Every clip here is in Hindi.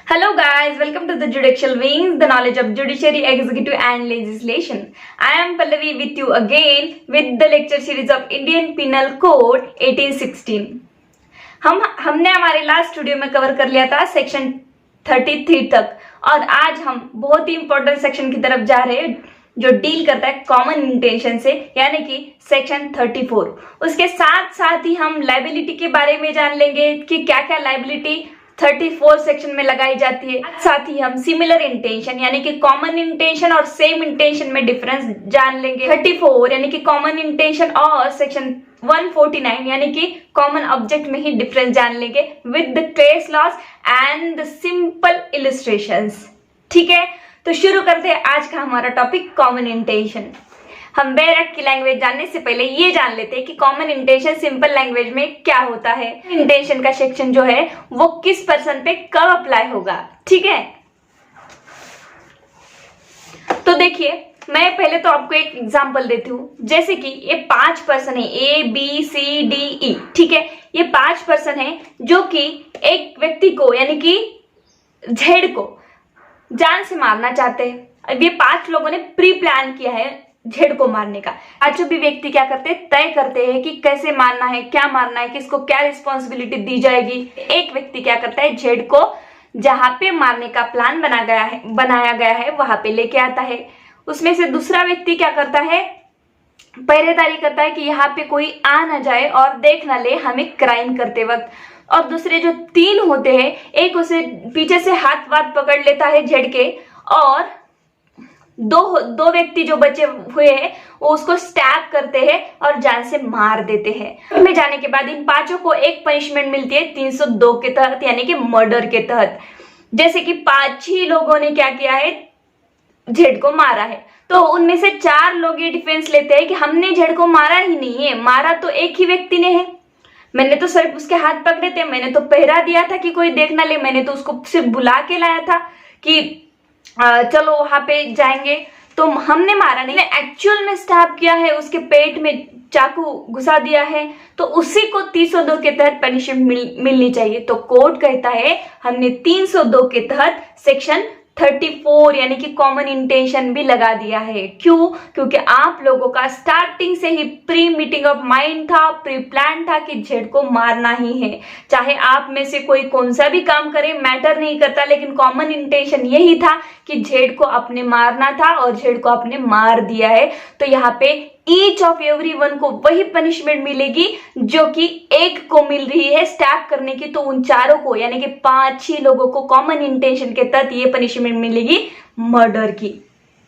Hello guys, welcome to the Judicial Wings, the knowledge of judiciary, executive and legislation. I am Pallavi with you again with the lecture series of Indian Penal Code 1816. हमने हमारे लास्ट वीडियो में कवर कर लिया था सेक्शन 33 तक और आज हम बहुत ही इंपॉर्टेंट सेक्शन की तरफ जा रहे हैं जो डील करता है कॉमन इंटेंशन से, यानी कि सेक्शन 34। उसके साथ साथ ही हम लाइबिलिटी के बारे में जान लेंगे कि क्या क्या लाइबिलिटी 34 सेक्शन में लगाई जाती है। साथ ही हम सिमिलर इंटेंशन यानी कि कॉमन इंटेंशन और सेम इंटेंशन में डिफरेंस जान लेंगे। 34 यानी कि कॉमन इंटेंशन और सेक्शन 149 यानी कि कॉमन ऑब्जेक्ट में ही डिफरेंस जान लेंगे with the case laws and the simple illustrations. ठीक है, तो शुरू करते हैं आज का हमारा टॉपिक कॉमन इंटेंशन। हम बैरक की लैंग्वेज जानने से पहले ये जान लेते हैं कि कॉमन इंटेंशन सिंपल लैंग्वेज में क्या होता है। इंटेंशन का सेक्शन जो है वो किस पर्सन पे कब अप्लाई होगा। ठीक है, तो देखिए मैं पहले तो आपको एक एग्जांपल देती हूँ। जैसे कि ये 5 पर्सन है, A B C D E. ठीक है, ये 5 पर्सन है जो कि एक व्यक्ति को यानी कि जेड को जान से मारना चाहते हैं। अब ये 5 लोगों ने प्री प्लान किया है जेड को मारने का। पांचों भी व्यक्ति क्या करते हैं, तय करते हैं कि कैसे मारना है, क्या मारना है, किसको क्या रिस्पॉन्सिबिलिटी दी जाएगी। एक व्यक्ति क्या करता है, जेड को जहां पे मारने का प्लान बनाया गया है वहां पे लेके आता है। उसमें से दूसरा व्यक्ति क्या करता है, पहरेदारी करता है कि यहाँ पे कोई आ ना जाए और देख ना ले हमें क्राइम करते वक्त। और दूसरे जो 3 होते हैं, एक उसे पीछे से हाथ वाथ पकड़ लेता है जेड के, और दो व्यक्ति जो बचे हुए हैं वो उसको स्टैब करते हैं और जान से मार देते हैं। में जाने के बाद इन 5 को एक पनिशमेंट मिलती है 302 के तहत यानी कि मर्डर के तहत। जैसे कि 5 ही लोगों ने क्या किया है, जेड को मारा है, तो उनमें से 4 लोग ये डिफेंस लेते हैं कि हमने जेड को मारा ही नहीं है, मारा तो एक ही व्यक्ति ने है। मैंने तो सिर्फ उसके हाथ पकड़े थे, मैंने तो पहरा दिया था कि कोई देख ना ले, मैंने तो उसको सिर्फ बुला के लाया था कि चलो वहां पे जाएंगे, तो हमने मारा नहीं, एक्चुअल में स्टैब किया है, उसके पेट में चाकू घुसा दिया है, तो उसी को 302 के तहत पनिशमेंट मिलनी चाहिए। तो कोर्ट कहता है हमने 302 के तहत सेक्शन 34 यानी कि कॉमन इंटेंशन भी लगा दिया है। क्यों? क्योंकि आप लोगों का स्टार्टिंग से ही प्री मीटिंग ऑफ माइंड था, प्री प्लान था कि जेड को मारना ही है। चाहे आप में से कोई कौन सा भी काम करे मैटर नहीं करता, लेकिन कॉमन इंटेंशन यही था कि जेड को आपने मारना था और जेड को आपने मार दिया है। तो यहाँ पे ईच ऑफ एवरीवन को वही पनिशमेंट मिलेगी जो कि एक को मिल रही है स्टैब करने की, तो उन 4 को यानी कि 5 ही लोगों को कॉमन इंटेंशन के तहत ये पनिशमेंट मिलेगी मर्डर की।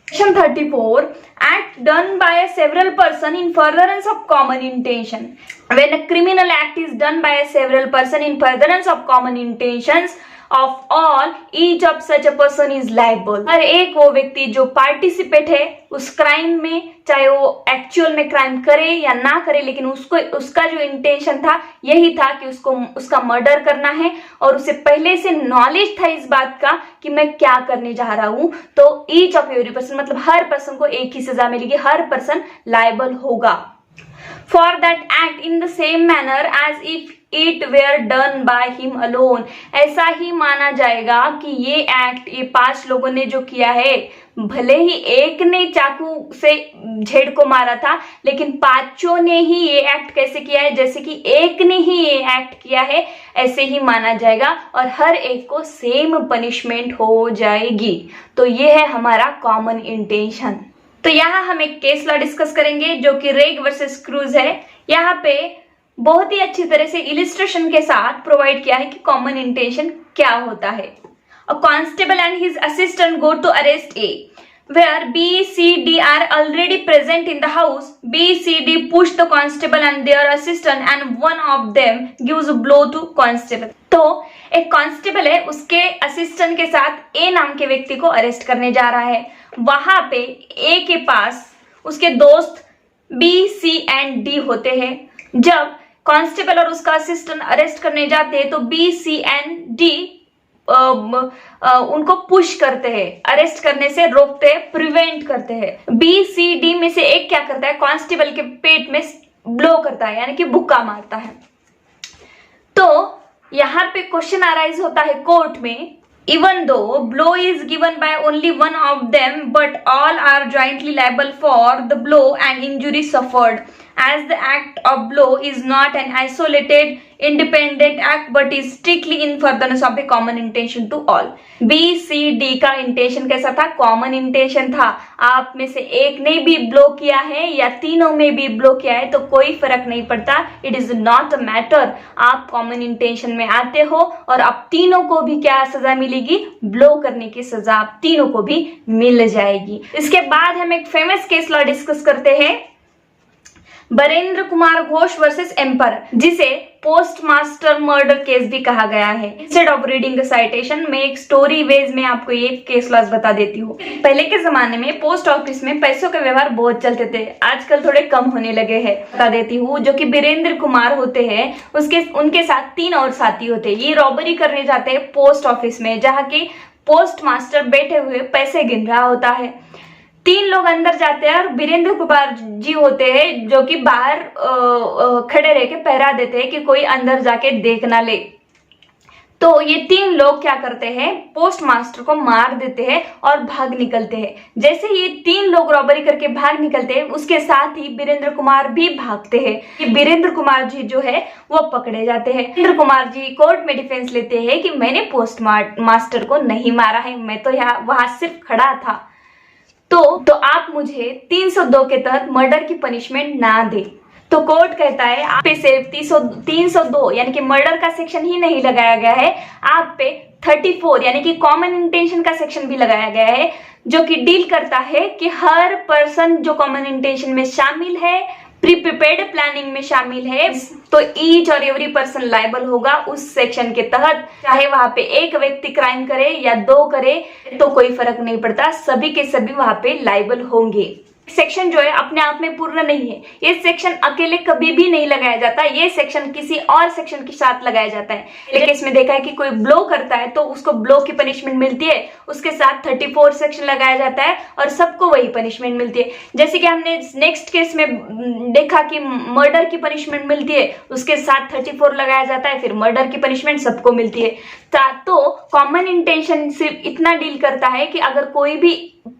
Section 34 act done by a several person in furtherance of common intention. When a criminal act is done by a several person in furtherance of common intentions of all, each of such a person is liable. हर एक वो व्यक्ति जो पार्टिसिपेट है उस क्राइम में, चाहे वो एक्चुअल में क्राइम करे या ना करे, लेकिन उसका जो इंटेंशन था यही था कि उसका मर्डर करना है और उसे पहले से नॉलेज था इस बात का कि मैं क्या करने जा रहा हूं। तो ईच ऑफ एवरी पर्सन मतलब हर पर्सन को एक ही सजा मिलेगी, हर पर्सन लायबल होगा for that act in the same manner as if it were done by him alone. ऐसा ही माना जाएगा कि ये एक्ट ये 5 लोगों ने जो किया है, भले ही एक ने चाकू से जेड को मारा था, लेकिन 5 ने ही ये एक्ट कैसे किया है, जैसे कि एक ने ही ये एक्ट किया है ऐसे ही माना जाएगा और हर एक को सेम पनिशमेंट हो जाएगी। तो ये है हमारा कॉमन इंटेंशन। तो यहाँ हम एक केस लॉ डिस्कस करेंगे जो कि रेग वर्सेस क्रूज है। यहाँ पे बहुत ही अच्छी तरह से इलिस्ट्रेशन के साथ प्रोवाइड किया है कि कॉमन इंटेंशन क्या होता है। A constable and his assistant go to arrest A where B, C, D are already present in the house. B, C, D push the constable and their assistant and one of them gives a blow to constable. तो एक कांस्टेबल है, उसके असिस्टेंट के साथ ए नाम के व्यक्ति को अरेस्ट करने जा रहा है। वहां पे ए के पास उसके दोस्त बी, सी एंड डी होते हैं। जब कांस्टेबल और उसका असिस्टेंट अरेस्ट करने जाते हैं तो बी, सी एंड डी उनको पुश करते हैं, अरेस्ट करने से रोकते हैं, प्रिवेंट करते हैं। बी, सी, डी में से एक क्या करता है, कांस्टेबल के पेट में ब्लो करता है यानी कि भुक्का मारता है। तो यहाँ पे क्वेश्चन अराइज होता है कोर्ट में even though blow is given by only one of them, but all are jointly liable for the blow and injury suffered, as the act of blow is not an isolated independent act but is strictly in furtherance of a common intention to all. B, C, D का इंटेंशन कैसा था? कॉमन इंटेंशन था। आप में से एक ने भी ब्लो किया है या तीनों में भी ब्लो किया है तो कोई फर्क नहीं पड़ता, it is not a matter. आप कॉमन इंटेंशन में आते हो और अब तीनों को भी क्या सजा मिलेगी? ब्लो करने की सजा आप तीनों को भी मिल जाएगी। इसके बाद हम एक फेमस केस लॉ डिस्कस करते हैं, बरेंद्र कुमार घोष वर्सेस एम्पर, जिसे पोस्ट मास्टर मर्डर केस भी कहा गया है। Instead of reading the citation, मैं एक स्टोरी वेज में आपको ये केस लॉज बता देती हूँ। पहले के जमाने में पोस्ट ऑफिस में पैसों के व्यवहार बहुत चलते थे, आजकल थोड़े कम होने लगे हैं। बता देती हूँ, जो कि बीरेंद्र कुमार होते हैं, उनके साथ 3 और साथी होते हैं। ये रॉबरी करने जाते हैं पोस्ट ऑफिस में, जहाँ की पोस्ट मास्टर बैठे हुए पैसे गिन रहा होता है। 3 लोग अंदर जाते हैं और बीरेंद्र कुमार जी होते हैं जो कि बाहर खड़े रह के पहरा देते हैं कि कोई अंदर जाके देख ना ले। तो ये 3 लोग क्या करते हैं? पोस्ट मास्टर को मार देते हैं और भाग निकलते हैं। जैसे ये 3 लोग रॉबरी करके भाग निकलते हैं, उसके साथ ही बीरेंद्र कुमार भी भागते हैं। ये बीरेंद्र कुमार जी जो है वो पकड़े जाते हैं। बीरेंद्र कुमार जी कोर्ट में डिफेंस लेते हैं कि मैंने पोस्ट मास्टर को नहीं मारा है, मैं तो वहां सिर्फ खड़ा था। तो आप मुझे 302 के तहत मर्डर की पनिशमेंट ना दे। तो कोर्ट कहता है आप पे सिर्फ 302 यानी कि मर्डर का सेक्शन ही नहीं लगाया गया है, आप पे 34 यानी कि कॉमन इंटेंशन का सेक्शन भी लगाया गया है, जो कि डील करता है कि हर पर्सन जो कॉमन इंटेंशन में शामिल है, प्री प्रिपेयर्ड प्लानिंग में शामिल है, तो ईच और एवरी पर्सन लायबल होगा उस सेक्शन के तहत। चाहे वहां पे एक व्यक्ति क्राइम करे या 2 करे तो कोई फर्क नहीं पड़ता, सभी के सभी वहां पे लायबल होंगे। सेक्शन जो है अपने आप में पूर्ण नहीं है, ये सेक्शन अकेले कभी भी नहीं लगाया जाता, ये सेक्शन किसी और सेक्शन के साथ लगाया जाता है। लेकिन इसमें देखा है कि कोई ब्लो करता है तो उसको ब्लो की पनिशमेंट मिलती है, उसके साथ 34 सेक्शन लगाया जाता है और सबको वही पनिशमेंट मिलती है। जैसे कि हमने नेक्स्ट केस में देखा कि मर्डर की पनिशमेंट मिलती है, उसके साथ 34 लगाया जाता है, फिर मर्डर की पनिशमेंट सबको मिलती है। तो कॉमन इंटेंशन सिर्फ इतना डील करता है कि अगर कोई भी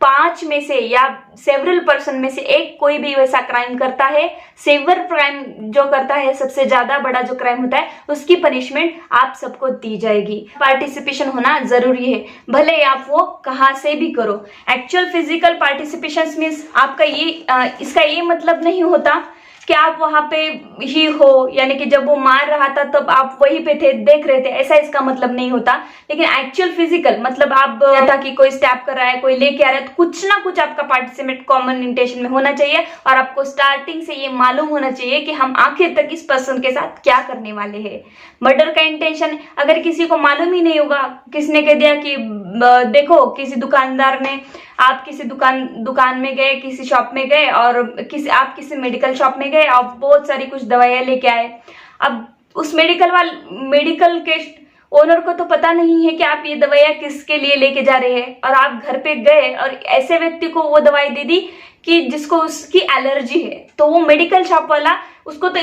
5 में से या सेवरल पर्सन में से एक कोई भी वैसा क्राइम करता है, सेवर क्राइम जो करता है, सबसे ज्यादा बड़ा जो क्राइम होता है, उसकी पनिशमेंट आप सबको दी जाएगी। पार्टिसिपेशन होना जरूरी है, भले आप वो कहां से भी करो। एक्चुअल फिजिकल पार्टिसिपेशन मीन्स आपका इसका ये मतलब नहीं होता कि आप वहां पे ही हो, यानी कि जब वो मार रहा था तब आप वहीं पे थे, देख रहे थे, ऐसा इसका मतलब नहीं होता। लेकिन एक्चुअल फिजिकल मतलब आप था कि कोई स्टैप कर रहा है, कोई लेके आ रहा है, तो कुछ ना कुछ आपका पार्टिसिपेट कॉमन इंटेंशन में होना चाहिए और आपको स्टार्टिंग से ये मालूम होना चाहिए कि हम आखिर तक इस पर्सन के साथ क्या करने वाले हैं। मर्डर का इंटेंशन अगर किसी को मालूम ही नहीं होगा, किसने कह दिया कि देखो किसी दुकानदार ने, आप किसी दुकान में गए, किसी शॉप में गए और आप किसी मेडिकल शॉप में गए, आप बहुत सारी कुछ दवाइयां लेके आए। अब उस मेडिकल के ओनर को तो पता नहीं है कि आप ये दवाइयां किसके लिए लेके जा रहे हैं, और आप घर पे गए और ऐसे व्यक्ति को वो दवाई दे दी कि जिसको उसकी एलर्जी है, तो वो मेडिकल शॉप वाला उसको तो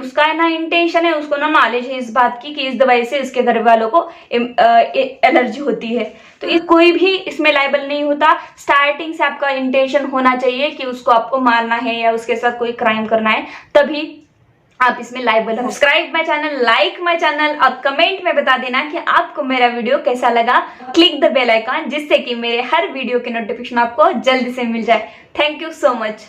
उसका ना इंटेंशन है, उसको ना नॉलेज है इस बात की कि इस दवाई से इसके घर वालों को एलर्जी होती है, तो कोई भी इसमें लायबल नहीं होता। स्टार्टिंग से आपका इंटेंशन होना चाहिए कि उसको आपको मारना है या उसके साथ कोई क्राइम करना है, तभी आप इसमें लायबल हो। Subscribe my channel, like my channel और कमेंट में बता देना कि आपको मेरा वीडियो कैसा लगा। क्लिक द बेल आइकन जिससे कि मेरे हर वीडियो की नोटिफिकेशन आपको जल्दी से मिल जाए। Thank you so much.